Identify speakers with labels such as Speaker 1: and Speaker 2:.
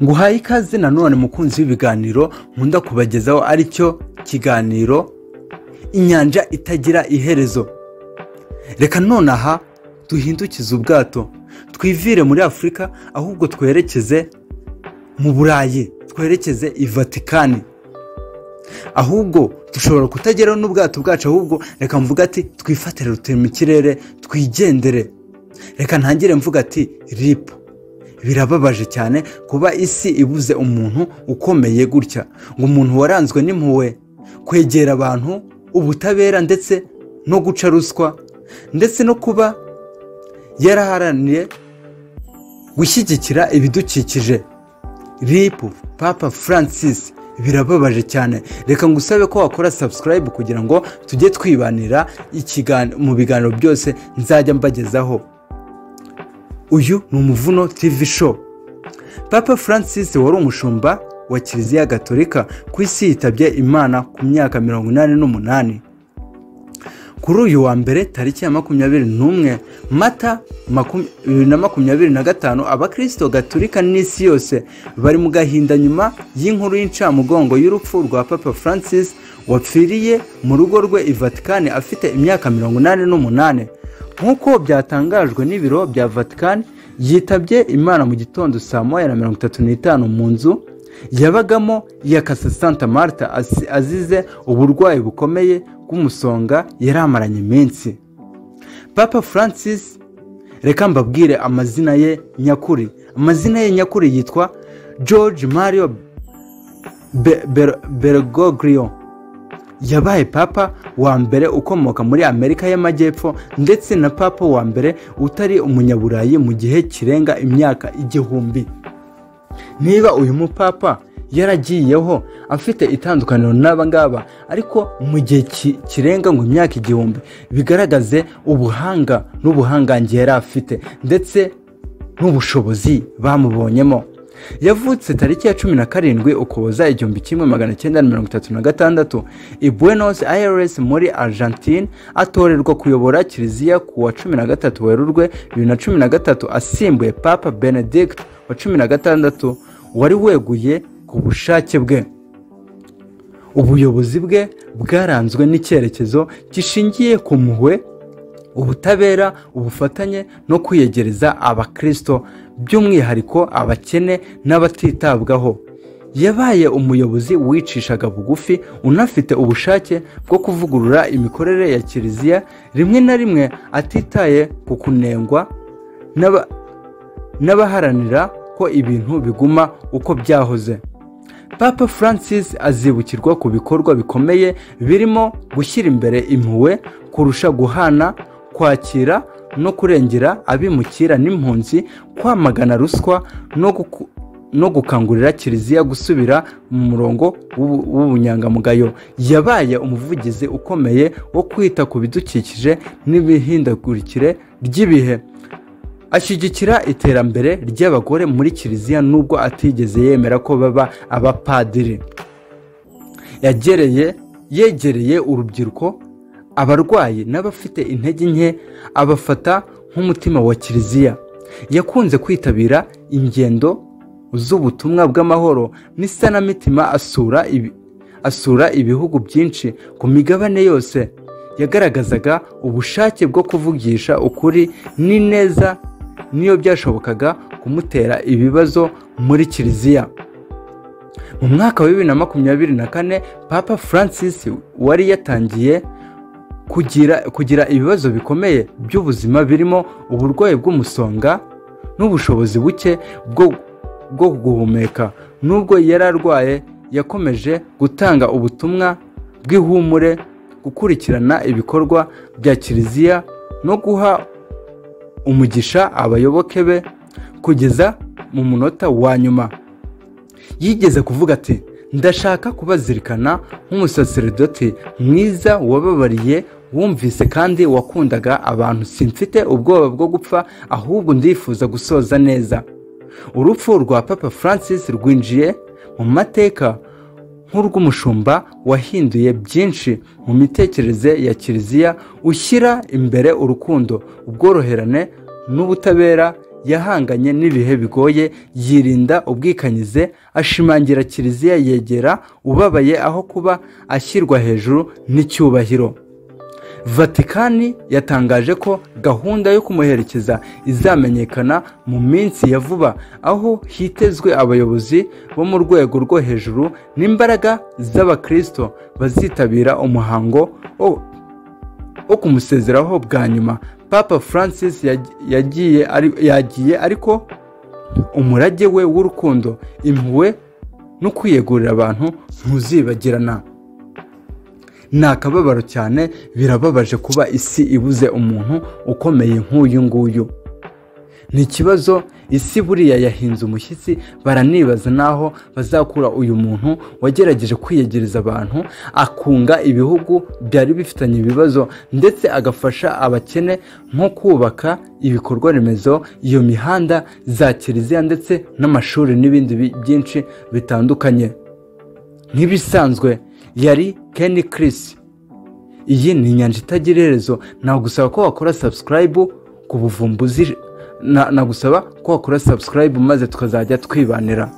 Speaker 1: nguhaye ikaze nanone mukunzi w'ibiganiro nkunda kubagezaho aricyo kiganiro inyanja itagira iherezo. Reka nonaha duhindukize ubwato twivire muri Afurika ahubwo twerekeze mu Burayi, twerekeze i Vatikani. Ahubwo dushobora kutageraho n'ubwato bwacu, ahubwo reka mvuga ati twifatire rutema mu kirere twigendere. Reka ntangire mvuga ati RIP. Birababaje cyane kuba isi ibuze umuntu ukomeye gutya, ngo umuntu waranzwe n'impuhwe, kwegera abantu, ubutabera ndetse no guca ruswa, ndetse no kuba yaraharaniye gushyigikira ibidukikije. RIP Papa Francis. Birababaje cyane. Reka ngusabe ko wakora subscribe kugira ngo tujye twibanira mu biganiro byose nzajya mbagezaho. Uyu ni Umuvuno TV show. Papa Francis wari umushumba wa Kiliziya Gatolika ku isi yitabye Imana ku myaka 88. Kuri uyu wa mbere tariki ya 21 Mata 2025 abakristo Gatolika n'isi yose bari mu gahinda nyuma y'inkuru y'incamugongo y'urupfu rwa Papa Francis wapfiriye mu rugo rwe i Vatikani afite imyaka 88. Nk'uko byatangajwe n'ibiro bya Vatikani, yitabye Imana mu gitondo saa 1:35 mu nzu yabagamo ya Casa Santa Marta azize uburwayi bukomeye bw'umusonga yaramaranye iminsi. Papa Francis, reka mbabwire amazina ye nyakuri. Amazina ye nyakuri yitwa George Mario Bergoglio. Yabaye papa wa mbere ukomoka muri Amerika y'Amajyepfo ndetse na papa wa mbere utari umunyaburayi mu gihe kirenga imyaka 1000. Niba uyu mupapa yaragiyeho afite itandukaniro n'abangaba, ariko mu gihe kirenga ngo imyaka 1000, bigaragaze ubuhanga n'ubuhangange yari afite ndetse n'ubushobozi bamubonyemo. Yavutse tariki ya 17 Ukuboza 1936 i Buenos Aires muri Argentine. Atorerwa kuyobora Kiliziya ku wa 13 Werurwe 2013 asimbuye Papa Benedict wa 16 wari weguye ku bushake bwe. Ubuyobozi bwe bwaranzwe n'icyerekezo gishingiye ku mpuhwe, ubutabera, ubufatanye no kwiyegereza abakristo, by'umwihariko abakene n'abatitabwaho. Yabaye umuyobozi wicishaga bugufi, unafite ubushake bwo kuvugurura imikorere ya Kiliziya, rimwe na rimwe atitaye ku kunengwa n'abaharanira ko ibintu biguma uko byahoze. Papa Francis azibukirwa ku bikorwa bikomeye birimo gushyira imbere impuhwe kurusha guhana, kwakira no kurengera abimukira n'impunzi, kwamagana ruswa no gukangurira Kiliziya gusubira mu murongo w'ubunyangamugayo. Yabaye umuvugizi ukomeye wo kwita ku bidukikije n'ibihindagurikire ry'ibihe. Ashyigikira iterambere ry'abagore muri Kiliziya nubwo atigeze yemera ko baba abapadiri. Yegereye urubyiruko, abarwayi n'abafite intege nke, abafata nk'umutima wa Kiliziya. Yakunze kwitabira ingendo z'ubutumwa bw'amahoro n'isanamitima, asura ibihugu byinshi ku migabane yose. Yagaragazaga ubushake bwo kuvugisha ukuri n'ineza niyo byashobokaga kumutera ibibazo muri Kiliziya. Mu mwaka wa 2024 Papa Francis wari yatangiye kugira ibibazo bikomeye by'ubuzima birimo uburwayi bw'umusonga n'ubushobozi buke bwo guhumeka. Nubwo yari arwaye, yakomeje gutanga ubutumwa bw'ihumure, gukurikirana ibikorwa bya Kiliziya no guha umugisha abayoboke be kugeza mu munota wa nyuma. Yigeze kuvuga ati, ndashaka kubazirikana nk'umusaserdoti mwiza wababariye, wumvise kandi wakundaga abantu. Simfite ubwoba bwo gupfa, ahubwo ndifuza gusoza neza. Urupfu rwa Papa Francis rwinjiye mu mateka nk'urw'umushumba wahinduye byinshi mu mitekerereze ya Kiliziya, ushyira imbere urukundo, ubworoherane n'ubutabera. yahanganye n'ibihe bigoye, yirinda ubwikanyize, ashimangira kiliziya, yegera ubabaye aho kuba ashyirwa hejuru n'icyubahiro. Vatikani yatangaje ko gahunda yo kumuherekeza izamenyekana mu minsi ya vuba, aho hitezwe abayobozi bo mu rwego rwo hejuru n'imbaraga z'abakristo bazitabira umuhango wo kumusezeraho bwa nyuma. Papa Francis yagiye ariko umurage we w'urukundo, impuhwe no kwiyegurira abantu ntuzibagirana. Ni akababaro cyane, birababaje kuba isi ibuze umuntu ukomeye nk'uyu nguyu. Ni ikibazo, isi buriya yahinze umushyitsi, baranibaza naho bazakura uyu muntu wagerageje kwiyegereza abantu, akunga ibihugu byari bifitanye ibibazo, ndetse agafasha abakene nko kubaka ibikorwa remezo, iyo mihanda, za kiliziya ndetse n'amashuri n'ibindi byinshi bitandukanye. Nk'ibisanzwe yari Ken Chris. Iyi ni Inyanja Itagira Iherezo. Nagusaba ko wakora subscribe ku buvumbuzi, nagusaba ko wakora subscribe maze tukazajya twibanira.